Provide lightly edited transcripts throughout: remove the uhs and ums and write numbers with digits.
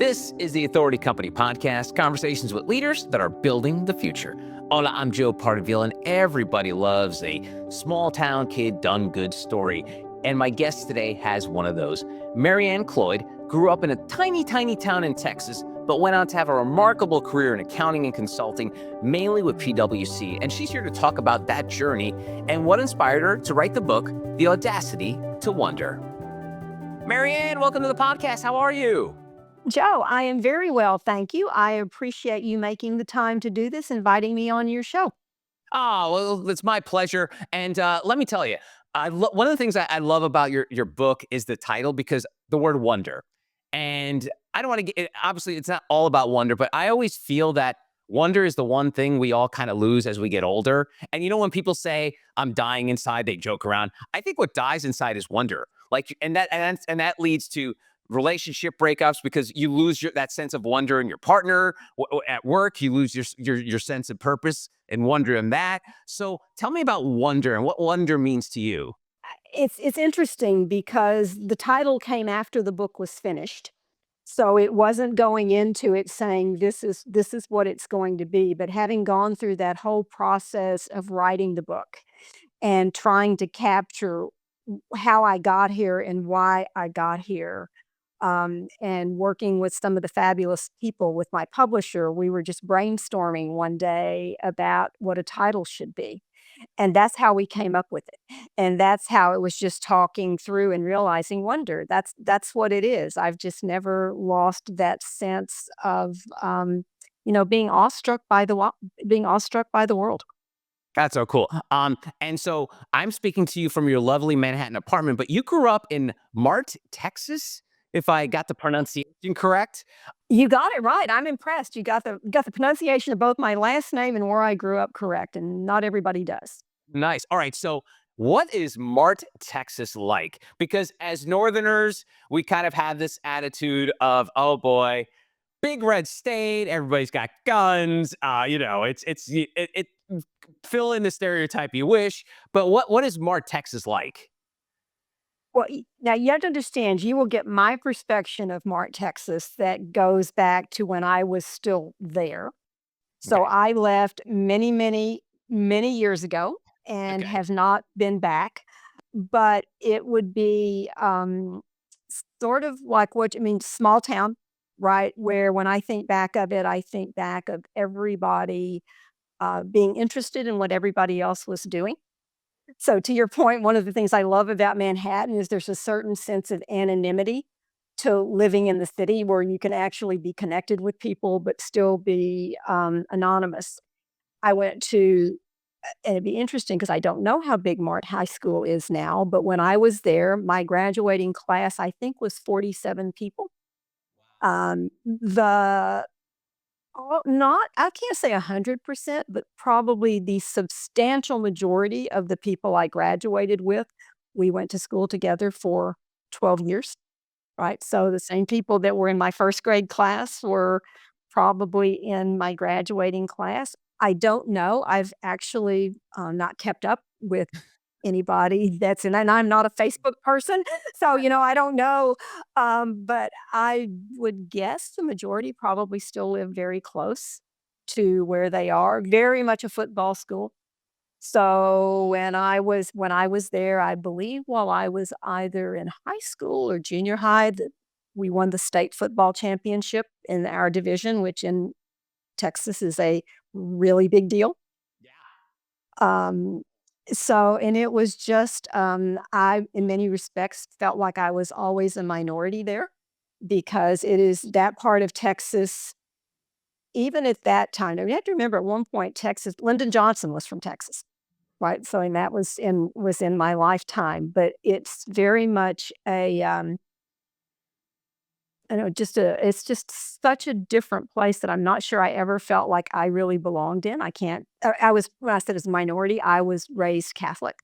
This is the Authority Company Podcast, conversations with leaders that are building the future. Hola, I'm Joe Pardaville, and everybody loves a small town kid done good story. And my guest today has one of those. Marianne Cloyd grew up in a tiny town in Texas, but went on to have a remarkable career in accounting and consulting, mainly with PwC. And she's here to talk about that journey and what inspired her to write the book, The Audacity to Wonder. Marianne, welcome to the podcast. How are you? Joe, I am very well, thank you. I appreciate you making the time to do this, inviting me on your show. Oh, well, it's my pleasure. And let me tell you, one of the things I love about your book is the title, because the word wonder. And I don't want to get, obviously, it's not all about wonder, but I always feel that wonder is the one thing we all kind of lose as we get older. And when people say, I'm dying inside, they joke around. I think what dies inside is wonder. And that leads to relationship breakups, because you lose that sense of wonder in your partner. At work, you lose your sense of purpose and wonder in that. So tell me about wonder and what wonder means to you. It's interesting because the title came after the book was finished. So it wasn't going into it saying this is what it's going to be, but having gone through that whole process of writing the book and trying to capture how I got here and why I got here. And working with some of the fabulous people with my publisher, we were just brainstorming one day about what a title should be. And that's how we came up with it. And that's how it was just talking through and realizing wonder. That's what it is. I've just never lost that sense of, being awestruck by being awestruck by the world. That's so cool. And so I'm speaking to you from your lovely Manhattan apartment, but you grew up in Mart, Texas, if I got the pronunciation correct. You got it right. I'm impressed. You got the pronunciation of both my last name and where I grew up correct, and not everybody does. Nice. All right. So what is Mart, Texas like? Because as Northerners, we kind of have this attitude of, oh boy, big red state, everybody's got guns. It fill in the stereotype you wish. But what is Mart, Texas like? Well, now you have to understand, you will get my perspective of Mart, Texas that goes back to when I was still there. So Okay. I left many, many, many years ago and Okay. have not been back. But it would be sort of like small town, right? Where when I think back of it, I think back of everybody being interested in what everybody else was doing. So to your point, one of the things I love about Manhattan is there's a certain sense of anonymity to living in the city where you can actually be connected with people, but still be anonymous. I went to, and it'd be interesting because I don't know how big Mart High School is now, but when I was there, my graduating class, I think, was 47 people. The not I can't say 100%, but probably the substantial majority of the people I graduated with, we went to school together for 12 years, right? So the same people that were in my first grade class were probably in my graduating class. I don't know. I've actually not kept up with anybody that's in, and I'm not a Facebook person. So, I don't know. But I would guess the majority probably still live very close to where they are. Very much a football school. So when I was there, I believe while I was either in high school or junior high, that we won the state football championship in our division, which in Texas is a really big deal. Um, and it was just, I, in many respects, felt like I was always a minority there because it is that part of Texas, even at that time. Now, you have to remember at one point, Texas, Lyndon Johnson was from Texas, right? So, and that was in my lifetime, but it's very much I know, it's just such a different place that I'm not sure I ever felt like I really belonged in. I can't, I was, when I said as a minority, I was raised Catholic.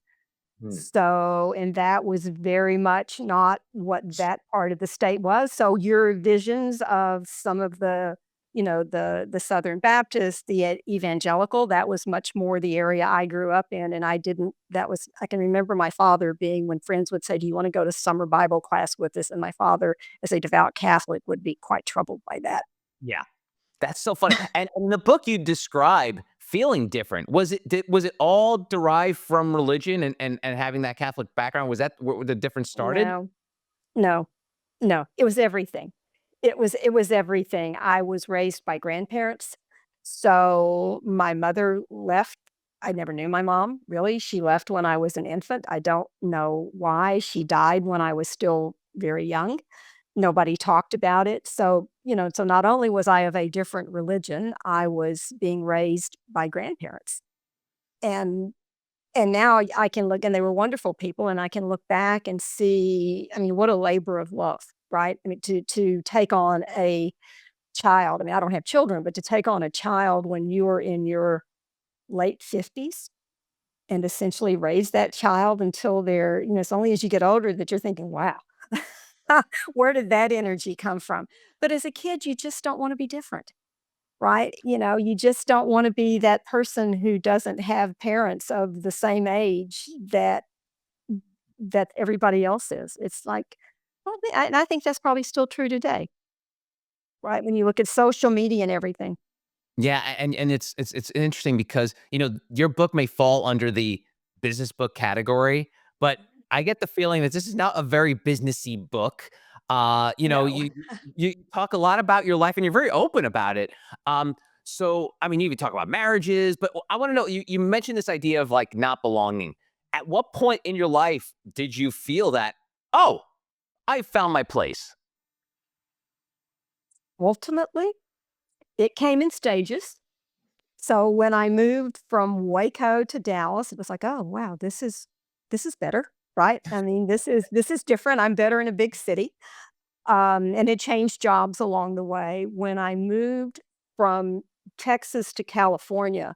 Hmm. So, and that was very much not what that part of the state was. So your visions of some of the, the Southern Baptist, the evangelical. That was much more the area I grew up in, and I can remember my father being when friends would say, "Do you wanna go to summer Bible class with us?" And my father, as a devout Catholic, would be quite troubled by that. Yeah. That's so funny. And in the book you describe feeling different. Was it all derived from religion and having that Catholic background? Was that where the difference started? No. No. No, it was everything. It was everything. I was raised by grandparents, so my mother left. I never knew my mom, really. She left when I was an infant. I don't know why. She died when I was still very young. Nobody talked about it. So not only was I of a different religion, I was being raised by grandparents. And and now I can look and they were wonderful people, and I can look back and see, I mean, what a labor of love, right? I mean, to take on a child. I mean, I don't have children, but to take on a child when you're in your late 50s and essentially raise that child until it's only as you get older that you're thinking, wow, where did that energy come from? But as a kid, you just don't want to be different. Right? You just don't wanna be that person who doesn't have parents of the same age that everybody else is. It's like, well, and I think that's probably still true today, right? When you look at social media and everything. Yeah, and it's interesting because, your book may fall under the business book category, but I get the feeling that this is not a very businessy book. No. You talk a lot about your life and you're very open about it. So I mean, you even talk about marriages, but I want to know, you mentioned this idea of like not belonging. At what point in your life did you feel that, oh, I found my place? Ultimately, it came in stages. So when I moved from Waco to Dallas, it was like, "Oh, wow, this is better," right? I mean, this is different. I'm better in a big city. And it changed jobs along the way. When I moved from Texas to California,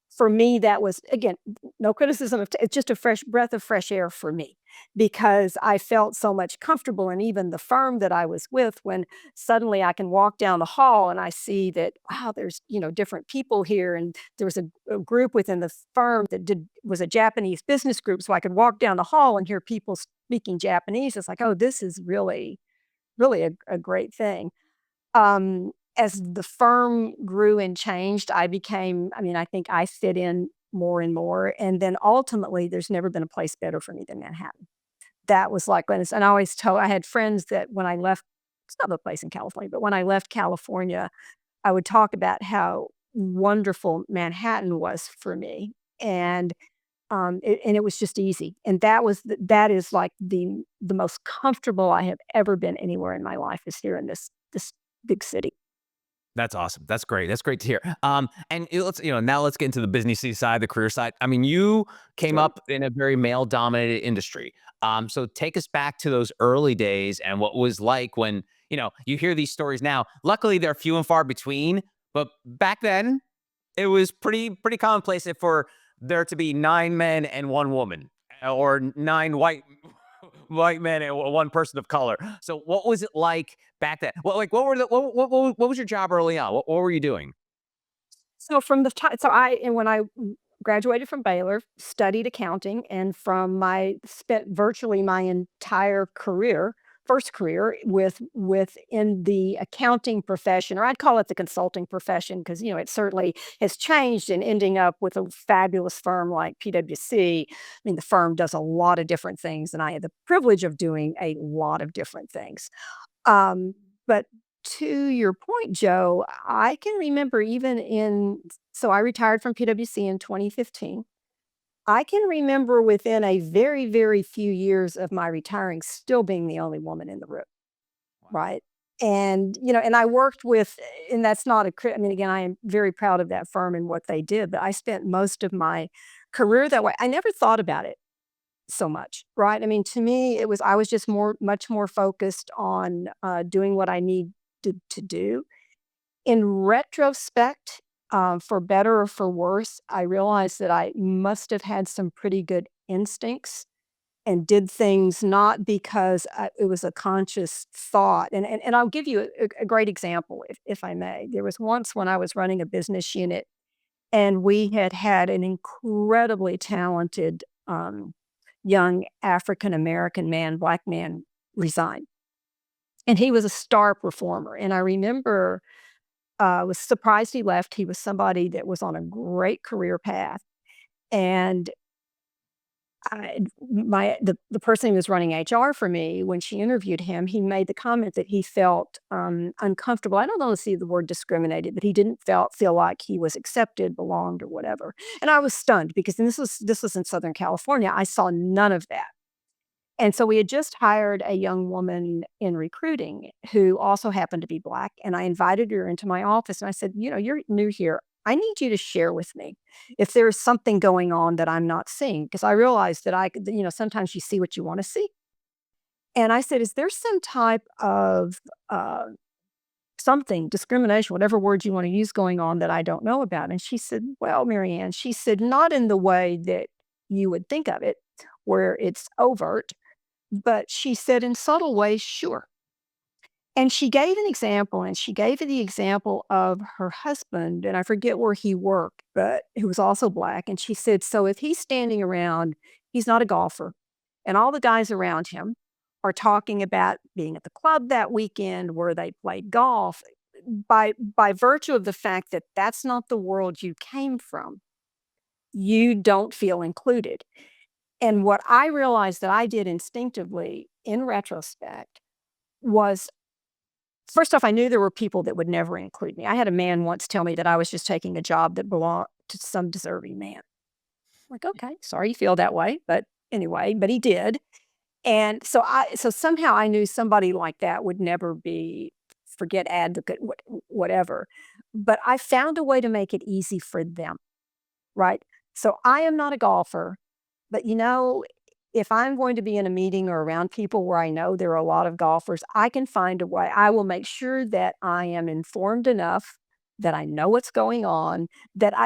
for me, that was, again, no criticism of, it's just a fresh breath of fresh air for me because I felt so much comfortable. And even the firm that I was with, when suddenly I can walk down the hall and I see that, wow, there's, different people here. And there was a group within the firm that was a Japanese business group. So I could walk down the hall and hear people speaking Japanese. It's like, oh, this is really a great thing. As the firm grew and changed, I mean, I think I fit in more and more, and then ultimately, there's never been a place better for me than Manhattan. That was like when it's and I had friends that when I left, it's not the place in California, but when I left California, I would talk about how wonderful Manhattan was for me, and it was just easy, and that is like the most comfortable I have ever been anywhere in my life is here in this big city. That's awesome. That's great. That's great to hear. And now let's get into the businessy side, the career side. I mean, you came Sure. up in a very male dominated industry. So take us back to those early days and what was like when, you hear these stories now. Luckily, they're few and far between, but back then it was pretty commonplace for there to be 9 men and 1 woman, or 9 white men and one person of color. So what was it like back then? Well, like what was your job early on? What were you doing? So from the time so I and when I graduated from Baylor, studied accounting, and from my spent virtually my entire career, first career within the accounting profession, or I'd call it the consulting profession because, it certainly has changed and ending up with a fabulous firm like PwC. I mean, the firm does a lot of different things, and I had the privilege of doing a lot of different things. But to your point, Joe, I can remember so I retired from PwC in 2015. I can remember within a very, very few years of my retiring still being the only woman in the room, Wow. right? And I worked and that's not I mean, again, I am very proud of that firm and what they did, but I spent most of my career that way. I never thought about it so much, right? I mean, to me, I was just much more focused on doing what I need to do. In retrospect, for better or for worse, I realized that I must have had some pretty good instincts and did things not because it was a conscious thought. And I'll give you a great example, if I may. There was once when I was running a business unit, and we had an incredibly talented young African American man, Black man, resign. And he was a star performer. And I remember was surprised he left. He was somebody that was on a great career path. And the person who was running HR for me, when she interviewed him, he made the comment that he felt uncomfortable. I don't know if see the word discriminated, but he didn't feel like he was accepted, belonged, or whatever. And I was stunned because this was in Southern California. I saw none of that. And so we had just hired a young woman in recruiting who also happened to be Black, and I invited her into my office, and I said, "You're new here. I need you to share with me if there's something going on that I'm not seeing," because I realized that sometimes you see what you wanna see. And I said, "Is there some type of, something, discrimination, whatever word you wanna use going on that I don't know about?" And she said, "Well, Marianne," she said, "not in the way that you would think of it, where it's overt." But she said, "In subtle ways, sure." And she gave an example, and she gave the example of her husband, and I forget where he worked, but who was also Black, and she said, "So if he's standing around, he's not a golfer, and all the guys around him are talking about being at the club that weekend where they played golf, by virtue of the fact that that's not the world you came from, you don't feel included." And what I realized that I did instinctively in retrospect was, first off, I knew there were people that would never include me. I had a man once tell me that I was just taking a job that belonged to some deserving man. Like, okay, sorry you feel that way, but anyway, but he did. And so somehow I knew somebody like that would never be, forget advocate, whatever. But I found a way to make it easy for them, right? So I am not a golfer. But, if I'm going to be in a meeting or around people where I know there are a lot of golfers, I can find a way. I will make sure that I am informed enough, that I know what's going on,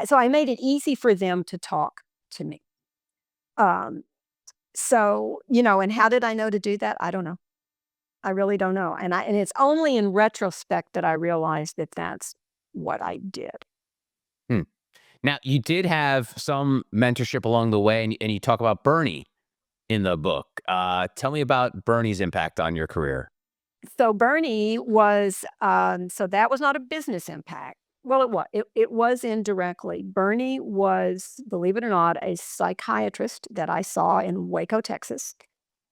so I made it easy for them to talk to me. Um, and how did I know to do that? I don't know. I really don't know. And it's only in retrospect that I realized that that's what I did. Hmm. Now, you did have some mentorship along the way, and you talk about Bernie in the book. Tell me about Bernie's impact on your career. So Bernie was, so that was not a business impact. Well, it was indirectly. Bernie was, believe it or not, a psychiatrist that I saw in Waco, Texas.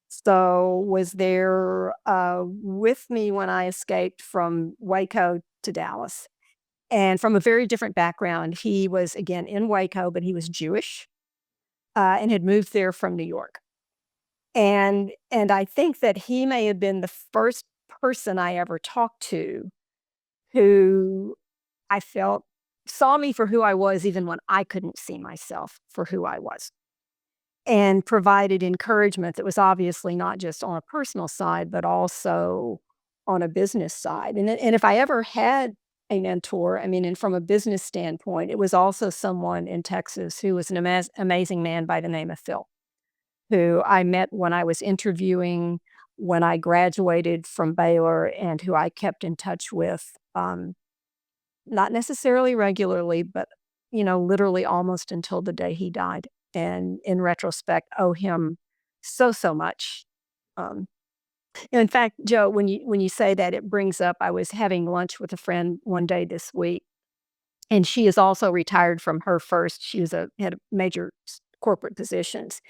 So was there with me when I escaped from Waco to Dallas. And from a very different background. He was, again, in Waco, but he was Jewish, and had moved there from New York. And I think that he may have been the first person I ever talked to who I felt saw me for who I was even when I couldn't see myself for who I was, and provided encouragement that was obviously not just on a personal side, but also on a business side. And if I ever had a mentor, I mean, and from a business standpoint, it was also someone in Texas who was an amazing man by the name of Phil, who I met when I was interviewing when I graduated from Baylor, and who I kept in touch with, not necessarily regularly, but, literally almost until the day he died. And in retrospect, owe him so, so much. Um, in fact, Joe, when you say that, it brings up, I was having lunch with a friend one day this week, and she is also retired from her first, she was had a major corporate positions.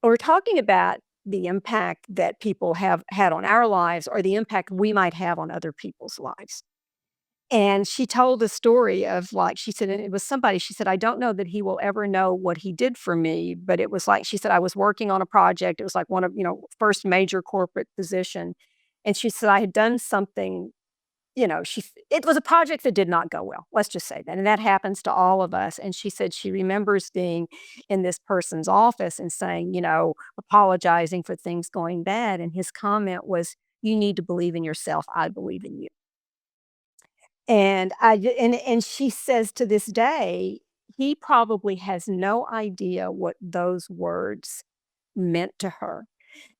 We're talking about the impact that people have had on our lives, or the impact we might have on other people's lives. And she told a story of, like, she said, and it was somebody, she said, "I don't know that he will ever know what he did for me, but it was like," she said, "I was working on a project." It was like one of, first major corporate position. And she said, "I had done something," it was a project that did not go well. Let's just say that. And that happens to all of us. And she said she remembers being in this person's office and saying, apologizing for things going bad. And his comment was, "You need to believe in yourself. I believe in you." And she says to this day, he probably has no idea what those words meant to her.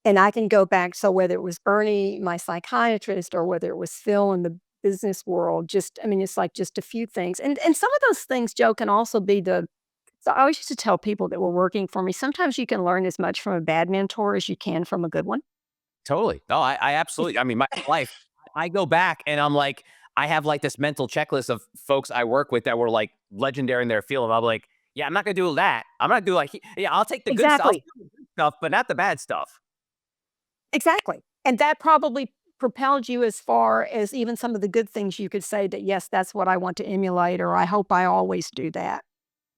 And I can go back, so whether it was Bernie, my psychiatrist, or whether it was Phil in the business world, just I mean, it's like just a few things. And some of those things, Joe, can also be the so I always used to tell people that were working for me, sometimes you can learn as much from a bad mentor as you can from a good one. Totally. No, I absolutely. I mean, my life. I go back and I'm like, I have like this mental checklist of folks I work with that were like legendary in their field. And I'm like, yeah, I'm not gonna do that. I'm not gonna do like, yeah, I'll take the good stuff, Exactly. but not the bad stuff. Exactly. And that probably propelled you as far as even some of the good things you could say that, yes, that's what I want to emulate, or I hope I always do that.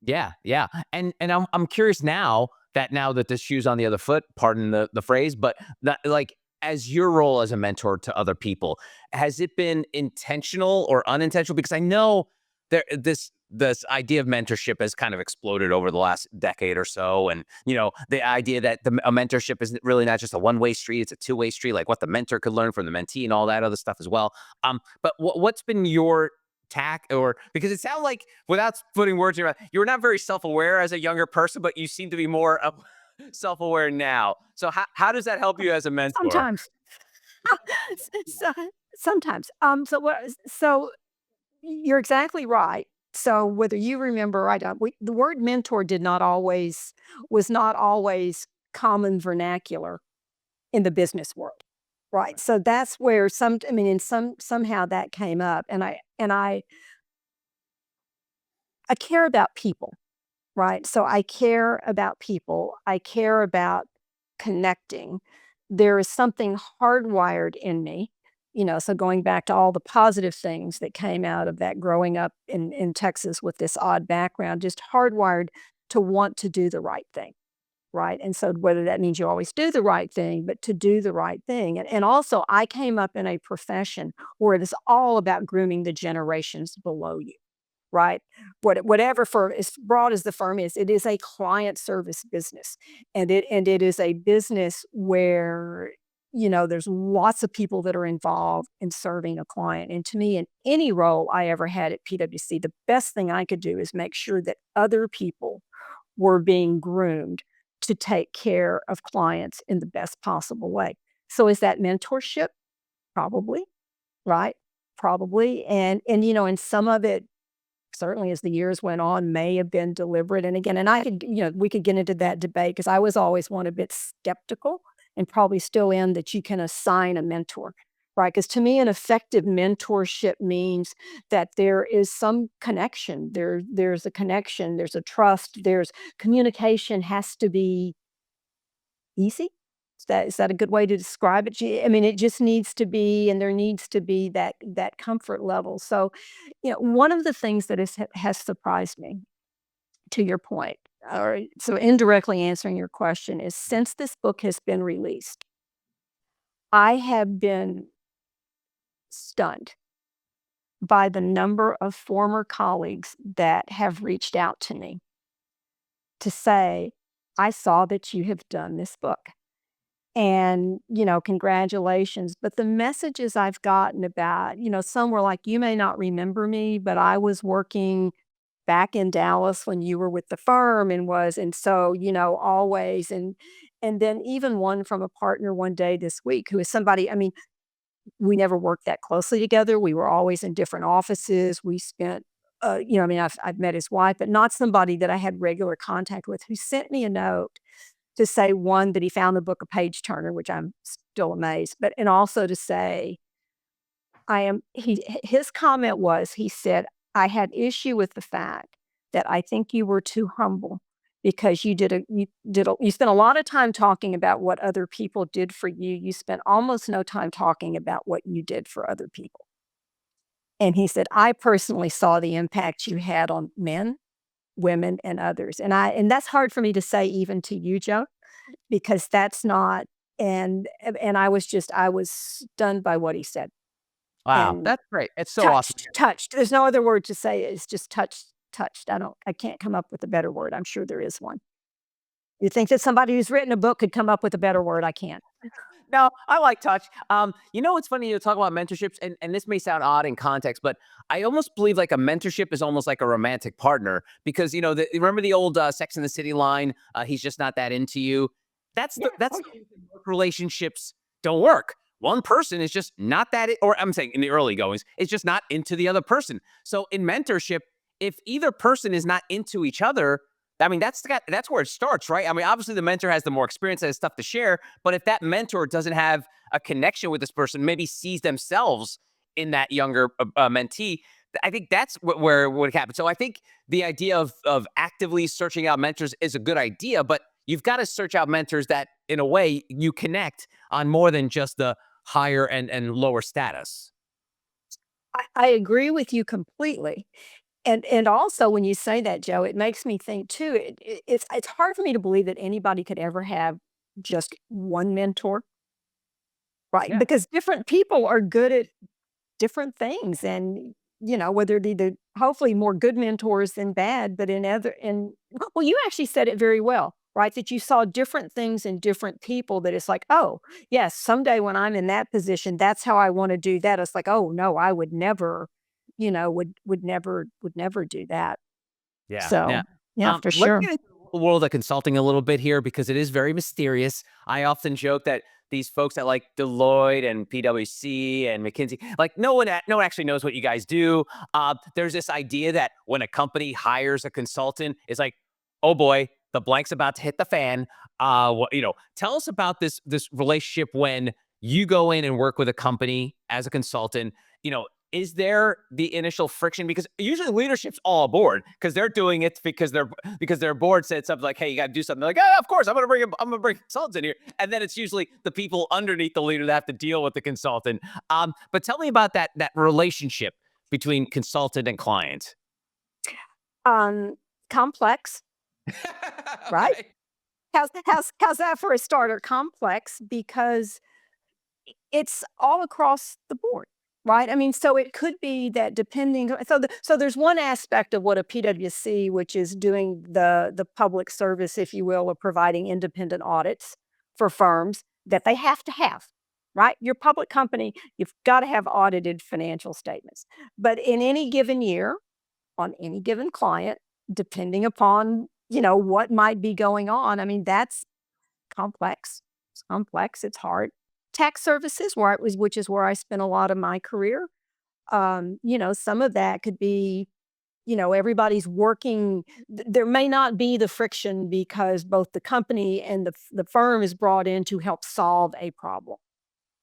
Yeah, yeah. And I'm curious now that this shoe's on the other foot, pardon the phrase, but that like as your role as a mentor to other people, has it been intentional or unintentional? Because I know this idea of mentorship has kind of exploded over the last decade or so. And the idea that a mentorship is really not just a one-way street, it's a two-way street, like what the mentor could learn from the mentee and all that other stuff as well. But what's been your tack, or because it sounds like, without putting words in your mouth, you were not very self-aware as a younger person, but you seem to be more self-aware now. So how does that help you as a mentor? Sometimes. So sometimes. So you're exactly right. So whether you remember or I don't, the word mentor did not always was not always common vernacular in the business world, right? So that's where I mean, in somehow that came up, and I care about people, right? So I care about people. I care about connecting. There is something hardwired in me, so going back to all the positive things that came out of that growing up in Texas with this odd background, just hardwired to want to do the right thing. Right. And so whether that means you always do the right thing, but to do the right thing. And also I came up in a profession where it is all about grooming the generations below you. Right? Whatever firm, as broad as the firm is, it is a client service business. And it is a business where, there's lots of people that are involved in serving a client. And to me, in any role I ever had at PwC, the best thing I could do is make sure that other people were being groomed to take care of clients in the best possible way. So is that mentorship? Probably, right? Probably. And some of it certainly as the years went on, may have been deliberate. And again, and I could, we could get into that debate because I was always one a bit skeptical and probably still am that you can assign a mentor, right? Because to me, an effective mentorship means that there is some connection. There's a connection, there's a trust, there's communication has to be easy. Is that a good way to describe it? I mean, it just needs to be, and there needs to be that comfort level. So, one of the things that has surprised me, to your point, or so indirectly answering your question, is since this book has been released, I have been stunned by the number of former colleagues that have reached out to me to say, "I saw that you have done this book. And, congratulations." But the messages I've gotten about, some were like, "You may not remember me, but I was working back in Dallas when you were with the firm and so, always." And then even one from a partner one day this week who is somebody, I mean, we never worked that closely together. We were always in different offices. We spent, I mean, I've met his wife, but not somebody that I had regular contact with, who sent me a note to say, one, that he found the book a page turner, which I'm still amazed, but and also to say, his comment was, he said, "I had issue with the fact that I think you were too humble because you spent a lot of time talking about what other people did for you. You spent almost no time talking about what you did for other people." And he said, "I personally saw the impact you had on men, women, and others." And that's hard for me to say even to you, Joe, because that's not and I was stunned by what he said, Wow, and that's great. It's so awesome. touched. There's no other word to say it. It's just touched. I can't come up with a better word. I'm sure there is one. You think that somebody who's written a book could come up with a better word? I can't. No, I like touch. It's funny you talk about mentorships, and this may sound odd in context, but I almost believe like a mentorship is almost like a romantic partner because remember the old Sex in the City line, "He's just not that into you." Yeah. that's Oh, the yeah. reason work relationships don't work. One person is just not that, or I'm saying in the early goings, it's just not into the other person. So in mentorship, if either person is not into each other, I mean, that's where it starts, right? I mean, obviously the mentor has the more experience, has stuff to share, but if that mentor doesn't have a connection with this person, maybe sees themselves in that younger mentee, I think that's where what happens. So I think the idea of actively searching out mentors is a good idea, but you've got to search out mentors that, in a way, you connect on more than just the higher and lower status. I agree with you completely. And also when you say that, Joe, it makes me think too, it's hard for me to believe that anybody could ever have just one mentor, right? Yeah. Because different people are good at different things and, whether it be the hopefully more good mentors than bad, but well, you actually said it very well, right? That you saw different things in different people that it's like, "Oh, yes, someday when I'm in that position, that's how I wanna do that." It's like, "Oh, no, I would never, would never do that." Yeah, yeah. So, yeah, for Let's sure. get into the world of consulting a little bit here because it is very mysterious. I often joke that these folks at like Deloitte and PwC and McKinsey, like no one actually knows what you guys do. There's this idea that when a company hires a consultant, it's like, oh boy, the blank's about to hit the fan. Tell us about this relationship when you go in and work with a company as a consultant. You know, is there the initial friction? Because usually leadership's all aboard because they're doing it because their board said something like, "Hey, you got to do something." They're like, "Oh, of course, I'm gonna bring consultants in here," and then it's usually the people underneath the leader that have to deal with the consultant. But tell me about that relationship between consultant and client. Um, Complex, right? Okay. How's that for a starter? Complex because it's all across the board, right? I mean, so it could be that depending so there's one aspect of what a PwC, which is doing the public service, if you will, of providing independent audits for firms that they have to have, right? Your public company, you've got to have audited financial statements. But in any given year, on any given client, depending upon, what might be going on, I mean, that's complex. It's complex, it's hard. Tax services, which is where I spent a lot of my career. Some of that could be, everybody's working. There may not be the friction because both the company and the firm is brought in to help solve a problem,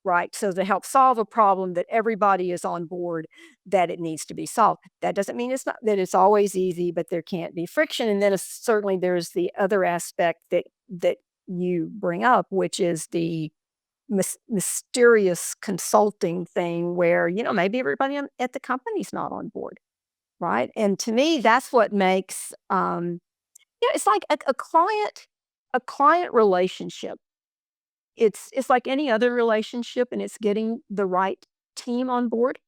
right? So to help solve a problem that everybody is on board that it needs to be solved. That doesn't mean it's not that it's always easy, but there can't be friction. And then certainly there's the other aspect that you bring up, which is the mysterious consulting thing where maybe everybody at the company's not on board, right? And to me, that's what makes it's like a client relationship. It's like any other relationship, and it's getting the right team on board,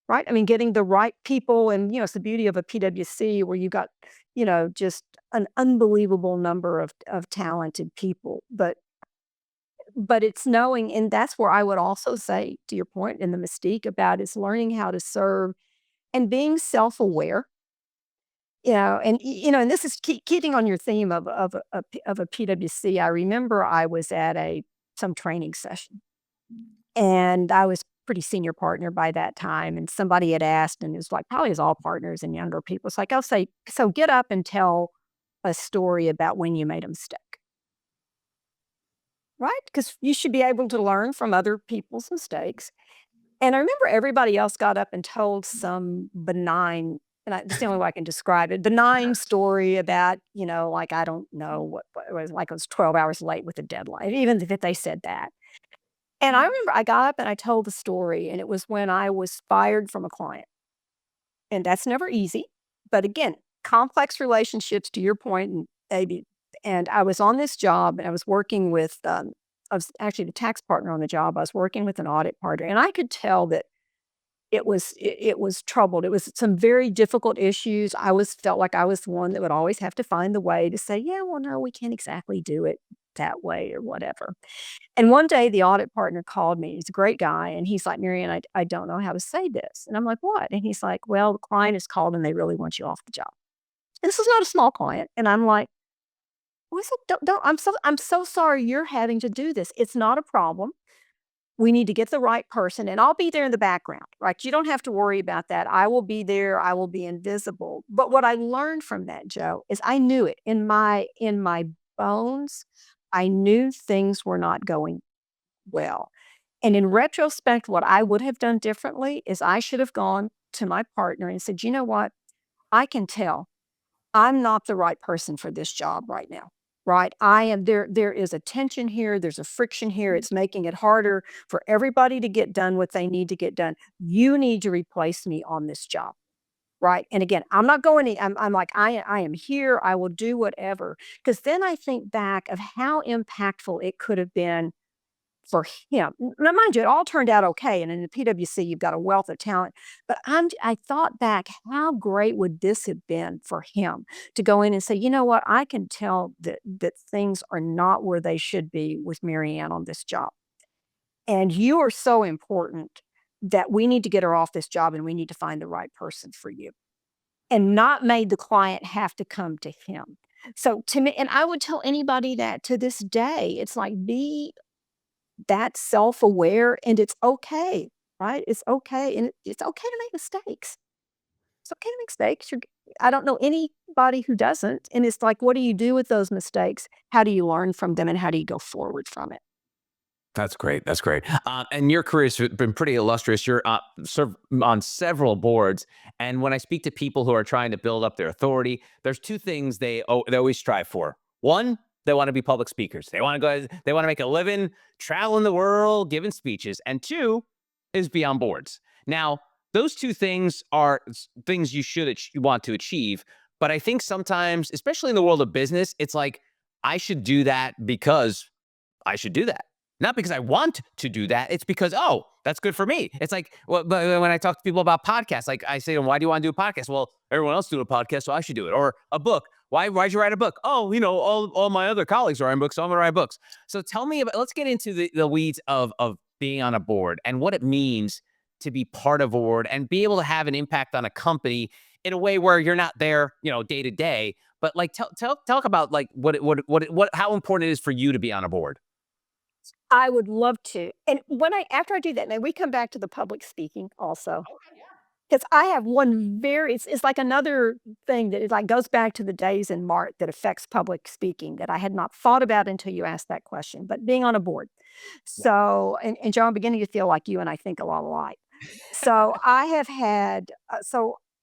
right? I mean, getting the right people, and it's the beauty of a PwC where you got just an unbelievable number of talented people, but it's knowing, and that's where I would also say, to your point, in the mystique about is learning how to serve and being self-aware, and this is keeping on your theme of a PwC. I remember I was at some training session, and I was pretty senior partner by that time, and somebody had asked, and it was like probably as all partners and younger people. It's like, I'll say, "So get up and tell a story about when you made a mistake." Right? Because you should be able to learn from other people's mistakes. And I remember everybody else got up and told some benign, and that's the only way I can describe it, benign story about, like, I don't know what it was, like, I was 12 hours late with a deadline, even if they said that. And I remember I got up and I told the story, and it was when I was fired from a client. And that's never easy. But again, complex relationships, to your point, and maybe, and I was on this job and I was working with, I was actually the tax partner on the job. I was working with an audit partner, and I could tell that it was troubled. It was some very difficult issues. Felt like I was the one that would always have to find the way to say, yeah, well, no, we can't exactly do it that way or whatever. And one day the audit partner called me. He's a great guy. And he's like, Marianne, I don't know how to say this. And I'm like, what? And he's like, well, the client is called and they really want you off the job. And this is not a small client. And I'm like, I said, don't, I'm so sorry you're having to do this. It's not a problem. We need to get the right person, and I'll be there in the background, right? You don't have to worry about that. I will be there. I will be invisible. But what I learned from that, Joe, is I knew it in my bones. I knew things were not going well. And in retrospect, what I would have done differently is I should have gone to my partner and said, "You know what? I can tell I'm not the right person for this job right now." Right? I am there is a tension here, there's a friction here, it's making it harder for everybody to get done what they need to get done. You need to replace me on this job. Right? And again, I'm not going to, I'm like, I am here, I will do whatever. Because then I think back of how impactful it could have been for him. Now, mind you, it all turned out okay, and in the PwC, you've got a wealth of talent, but I thought back, how great would this have been for him to go in and say, "You know what? I can tell that things are not where they should be with Marianne on this job, and you are so important that we need to get her off this job, and we need to find the right person for you," and not made the client have to come to him. So to me, and I would tell anybody that to this day, it's like, be that self-aware, and it's okay, right? It's okay, and it's okay to make mistakes. It's okay to make mistakes. I don't know anybody who doesn't, and it's like, what do you do with those mistakes? How do you learn from them, and how do you go forward from it? That's great. That's great. And your career has been pretty illustrious. You're served on several boards, and when I speak to people who are trying to build up their authority, there's two things they always strive for. One, they want to be public speakers. They want to go. They want to make a living traveling the world, giving speeches. And two is be on boards. Now, those two things are things you should want to achieve. But I think sometimes, especially in the world of business, it's like I should do that because I should do that. Not because I want to do that. It's because, oh, that's good for me. It's like, well, but when I talk to people about podcasts, like I say, why do you want to do a podcast? Well, everyone else doing a podcast, so I should do it. Or a book. Why'd you write a book? Oh, all my other colleagues are writing books, so I'm gonna write books. So tell me about, let's get into the weeds of being on a board and what it means to be part of a board and be able to have an impact on a company in a way where you're not there, day to day. But like talk about like how important it is for you to be on a board. I would love to, and when I after I do that, now we come back to the public speaking also. 'Cause I have one very it's like another thing that it, like, goes back to the days in Mart that affects public speaking that I had not thought about until you asked that question, but being on a board. So and Joe, I'm beginning to feel like you and I think a lot alike. So I had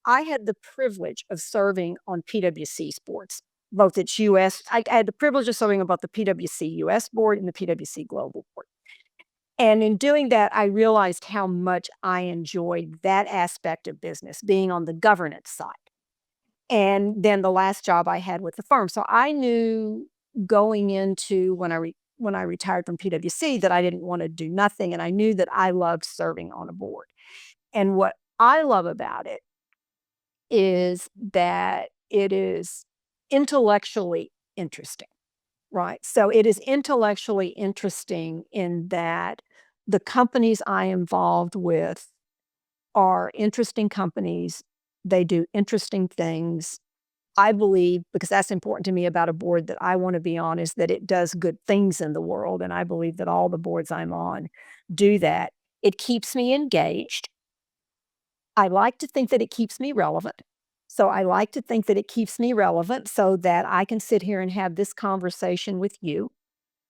the privilege of serving on PwC boards, both its US I had the privilege of serving on both the PwC US board and the PwC global board. And in doing that, I realized how much I enjoyed that aspect of business, being on the governance side. And then the last job I had with the firm. So I knew going into when I retired from PwC that I didn't want to do nothing. And I knew that I loved serving on a board. And what I love about it is that it is intellectually interesting. Right. So it is intellectually interesting in that the companies I am involved with are interesting companies. They do interesting things. I believe, because that's important to me about a board that I want to be on, is that it does good things in the world. And I believe that all the boards I'm on do that. It keeps me engaged. I like to think that it keeps me relevant. So I like to think that it keeps me relevant so that I can sit here and have this conversation with you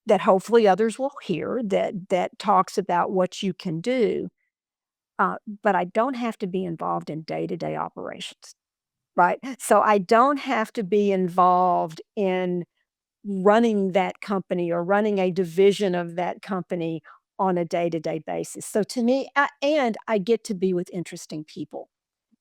that hopefully others will hear that talks about what you can do, but I don't have to be involved in day-to-day operations, right? So I don't have to be involved in running that company or running a division of that company on a day-to-day basis. So to me, and I get to be with interesting people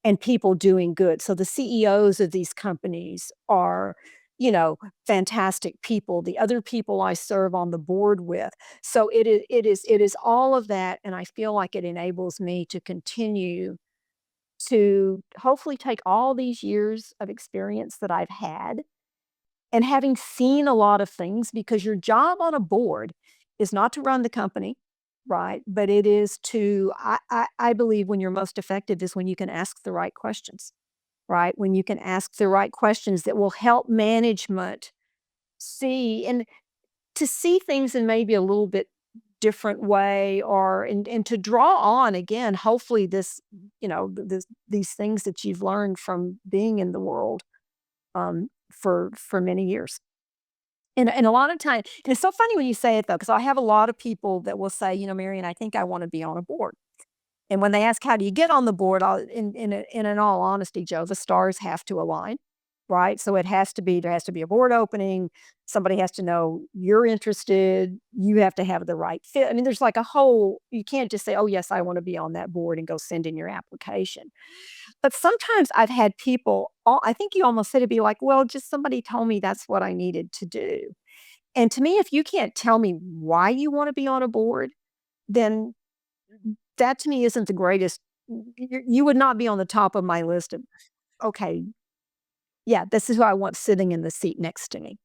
and people doing good. So the CEOs of these companies are, you know, fantastic people. The other people I serve on the board with. So it is all of that, and I feel like it enables me to continue to hopefully take all these years of experience that I've had and having seen a lot of things, because your job on a board is not to run the company, right? But it is to, I believe when you're most effective is when you can ask the right questions, right? When you can ask the right questions that will help management see and to see things in maybe a little bit different way, or and to draw on again, hopefully this, these things that you've learned from being in the world for many years. And a lot of time, and it's so funny when you say it though, because I have a lot of people that will say, Marion, I think I want to be on a board. And when they ask, how do you get on the board? In all honesty, Joe, the stars have to align, right? So there has to be a board opening. Somebody has to know you're interested. You have to have the right fit. I mean, there's like a whole, you can't just say, oh, yes, I want to be on that board and go send in your application. But sometimes I've had people, I think you almost said, to be like, well, just somebody told me that's what I needed to do. And to me, if you can't tell me why you want to be on a board, then that to me isn't the greatest. You would not be on the top of my list of, okay, yeah, this is who I want sitting in the seat next to me.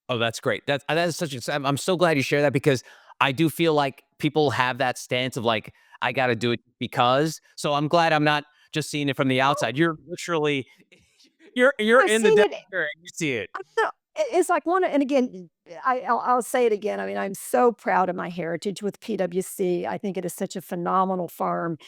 Oh, that's great. That is such a I'm so glad you share that because I do feel like people have that stance of like, I gotta do it because. So I'm glad I'm not just seeing it from the outside. You're literally you're I've in the seen desert it. and you see it. No, it's like one, and again, I'll say it again. I mean, I'm so proud of my heritage with PwC. I think it is such a phenomenal firm.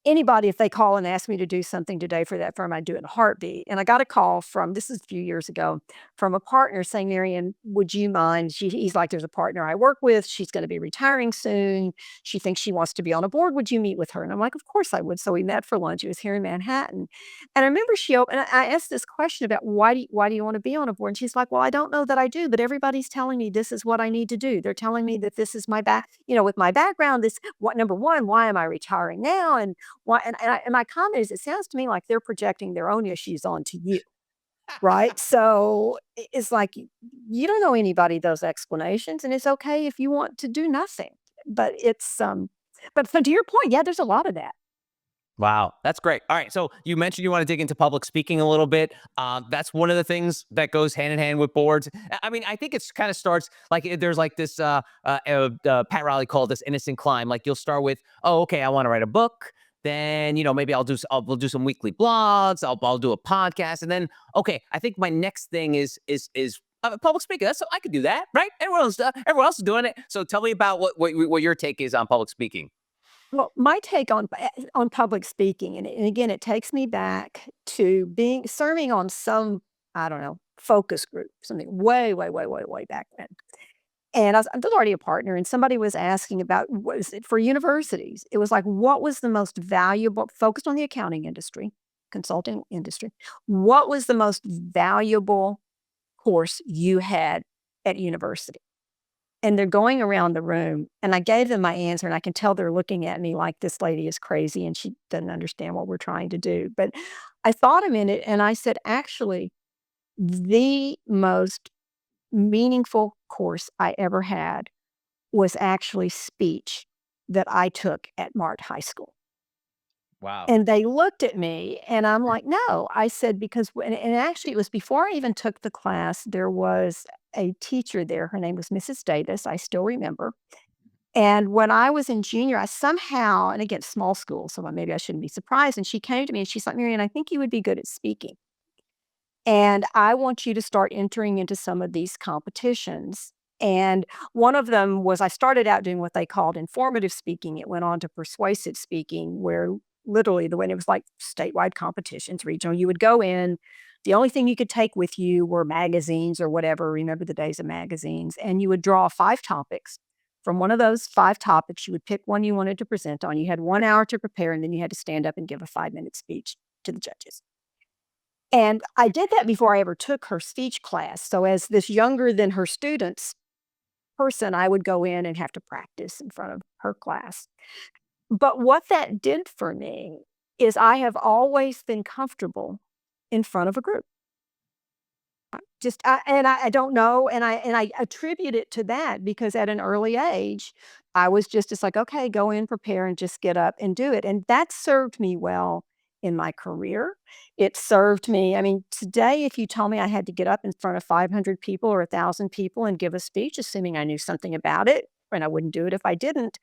Anybody, if they call and ask me to do something today for that firm, I'd do it in a heartbeat. And I got a call from, this is a few years ago, from a partner saying, Marion, would you mind? He's like, there's a partner I work with. She's going to be retiring soon. She thinks she wants to be on a board. Would you meet with her? And I'm like, of course I would. So we met for lunch. It was here in Manhattan. And I remember and I asked this question about why do you want to be on a board? And she's like, well, I don't know that I do, but everybody's telling me this is what I need to do. They're telling me that this is my with my background, this, what, number one, why am I retiring now? And why, and my comment is, it sounds to me like they're projecting their own issues onto you, right? So it's like you don't know anybody those explanations, and it's okay if you want to do nothing. But but so to your point, yeah, there's a lot of that. Wow, that's great. All right, so you mentioned you want to dig into public speaking a little bit. That's one of the things that goes hand in hand with boards. I mean, I think it's kind of starts like there's like this. Pat Riley called this innocent climb. Like you'll start with, oh, okay, I want to write a book. Then maybe we'll do some weekly blogs. I'll do a podcast, and then okay, I think my next thing is public speaking. That's I could do that, right? Everyone else is doing it. So tell me about what your take is on public speaking. Well, my take on public speaking, and again, it takes me back to being serving on some, I don't know, focus group, something way, way, way, way, way back then. And I was already a partner, and somebody was asking about, what is it for universities? It was like, what was the most valuable, focused on the accounting industry, consulting industry, what was the most valuable course you had at university? And they're going around the room, and I gave them my answer, and I can tell they're looking at me like this lady is crazy and she doesn't understand what we're trying to do. But I thought a minute and I said, actually, the most meaningful course I ever had was actually speech that I took at Mart High School. Wow. And they looked at me and I'm like, no. I said, because, and actually, it was before I even took the class, there was a teacher there. Her name was Mrs. Davis. I still remember. And when I was in junior, I somehow, and again, small school, so maybe I shouldn't be surprised. And she came to me and she's like, Marian, I think you would be good at speaking. And I want you to start entering into some of these competitions. And one of them was, I started out doing what they called informative speaking. It went on to persuasive speaking, where literally the way it was like statewide competitions, regional. You would go in. The only thing you could take with you were magazines or whatever. Remember the days of magazines. And you would draw 5 topics. From one of those 5 topics, you would pick one you wanted to present on. You had 1 hour to prepare, and then you had to stand up and give a 5-minute speech to the judges. And I did that before I ever took her speech class. So as this younger than her students person, I would go in and have to practice in front of her class. But what that did for me is I have always been comfortable in front of a group. I don't know, and I attribute it to that because at an early age, I was just like, "Okay, go in, prepare, and just get up and do it," and that served me well in my career. It served me, I mean, today, if you told me I had to get up in front of 500 people or 1,000 people and give a speech, assuming I knew something about it, and I wouldn't do it if I didn't,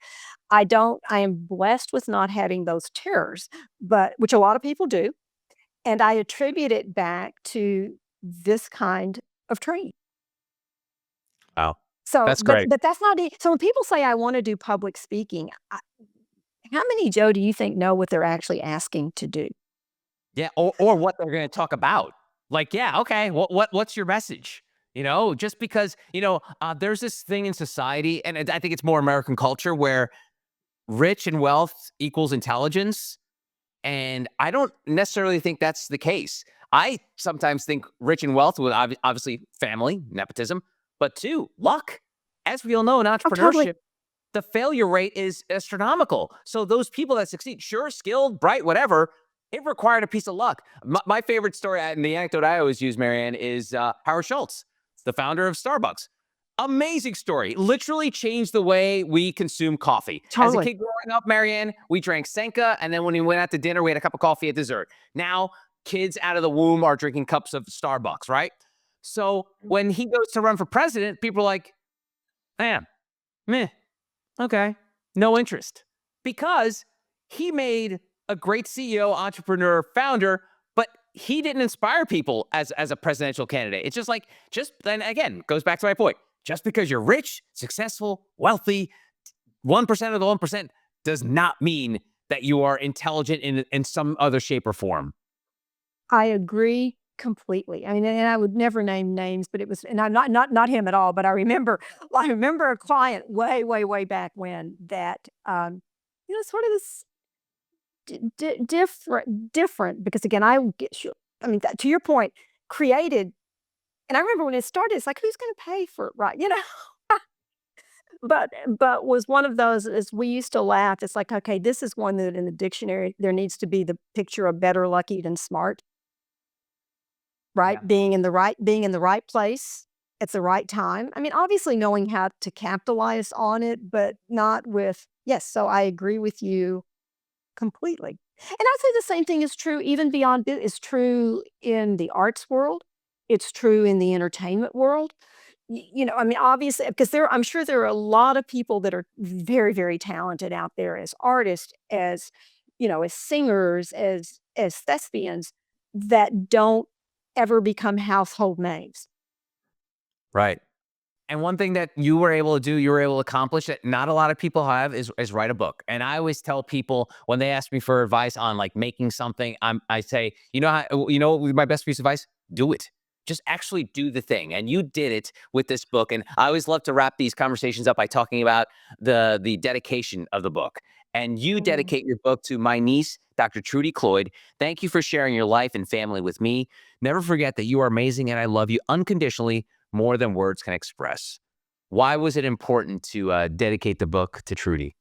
I am blessed with not having those terrors, but which a lot of people do. And I attribute it back to this kind of training. So, That's great. but that's not so when people say, "I wanna do public speaking," how many, Joe, do you think know what they're actually asking to do? Yeah, or what they're gonna talk about. Like, yeah, okay, what's your message? Just because, there's this thing in society, and I think it's more American culture where rich and wealth equals intelligence, and I don't necessarily think that's the case. I sometimes think rich and wealth with obviously family, nepotism, but two, luck. As we all know in Oh, totally. entrepreneurship, the failure rate is astronomical. So those people that succeed, sure, skilled, bright, whatever, it required a piece of luck. My favorite story and the anecdote I always use, Marianne, is Howard Schultz, the founder of Starbucks. Amazing story. Literally changed the way we consume coffee. As a Totally. kid growing up, Marianne, we drank Senka, and then when we went out to dinner, we had a cup of coffee at dessert. Now, kids out of the womb are drinking cups of Starbucks, right? So when he goes to run for president, people are like, man, meh, okay, no interest. Because he made a great CEO, entrepreneur, founder, but he didn't inspire people as a presidential candidate. It's just then again, goes back to my point. Just because you're rich, successful, wealthy, 1% of the 1% does not mean that you are intelligent in some other shape or form. I agree completely. I mean, and I would never name names, but it was, and I'm not him at all, but I remember a client way, way, way back when that, sort of this different, because again, I get you, I mean, to your point, created, and I remember when it started, it's like, who's going to pay for it, right? But was one of those, as we used to laugh, it's like, okay, this is one that in the dictionary, there needs to be the picture of better lucky than smart. Yeah. Right? Being in the right place at the right time. I mean, obviously knowing how to capitalize on it, but not with yes, so I agree with you completely. And I'd say the same thing is true even beyond is true in the arts world. It's true in the entertainment world. I mean, obviously, because I'm sure there are a lot of people that are very, very talented out there as artists, as singers, as thespians that don't ever become household names. Right. And one thing that you were able to do, you were able to accomplish that not a lot of people have is write a book. And I always tell people when they ask me for advice on like making something, I say, my best piece of advice, do it. Just actually do the thing. And you did it with this book. And I always love to wrap these conversations up by talking about the dedication of the book. And you Mm. dedicate your book to my niece, Dr. Trudy Cloyd. Thank you for sharing your life and family with me. Never forget that you are amazing and I love you unconditionally more than words can express. Why was it important to dedicate the book to Trudy?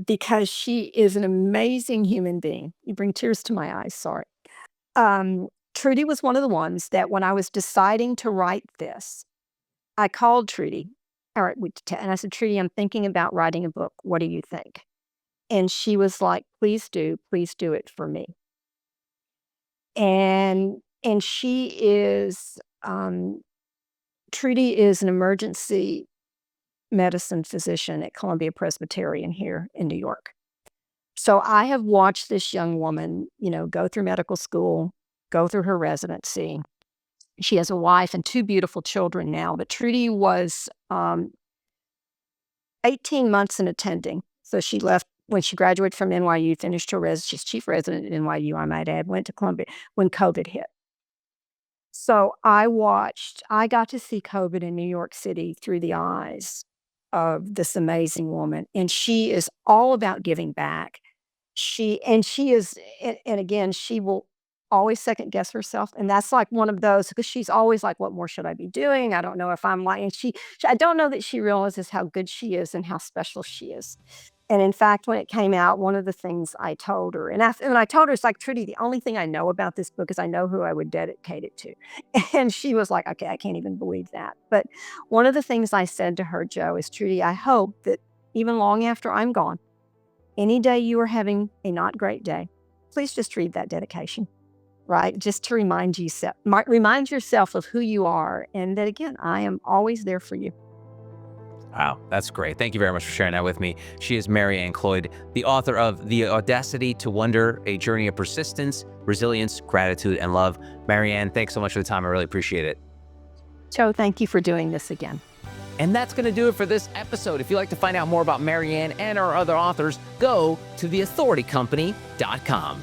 Because she is an amazing human being. You bring tears to my eyes, sorry. Trudy was one of the ones that when I was deciding to write this, I called Trudy. All right, and I said, Trudy, I'm thinking about writing a book. What do you think? And she was like, please do it for me. And she is Trudy is an emergency medicine physician at Columbia Presbyterian here in New York. So I have watched this young woman, go through medical school, go through her residency. She has a wife and two beautiful children now, but Trudy was 18 months in attending. So she left when she graduated from NYU, finished her she's chief resident at NYU, I might add, went to Columbia when COVID hit. So I got to see COVID in New York City through the eyes of this amazing woman, and she is all about giving back. She is, and again, she will always second guess herself, and that's like one of those because she's always like, "What more should I be doing? I don't know if I'm like," and I don't know that she realizes how good she is and how special she is. And in fact, when it came out, one of the things I told her, and I told her, it's like, Trudy, the only thing I know about this book is I know who I would dedicate it to. And she was like, okay, I can't even believe that. But one of the things I said to her, Joe, is, Trudy, I hope that even long after I'm gone, any day you are having a not great day, please just read that dedication, right? Just to remind yourself of who you are and that, again, I am always there for you. Wow, that's great. Thank you very much for sharing that with me. She is Marianne Cloyd, the author of The Audacity to Wonder, A Journey of Persistence, Resilience, Gratitude, and Love. Marianne, thanks so much for the time. I really appreciate it. Joe, thank you for doing this again. And that's going to do it for this episode. If you'd like to find out more about Marianne and our other authors, go to theauthoritycompany.com.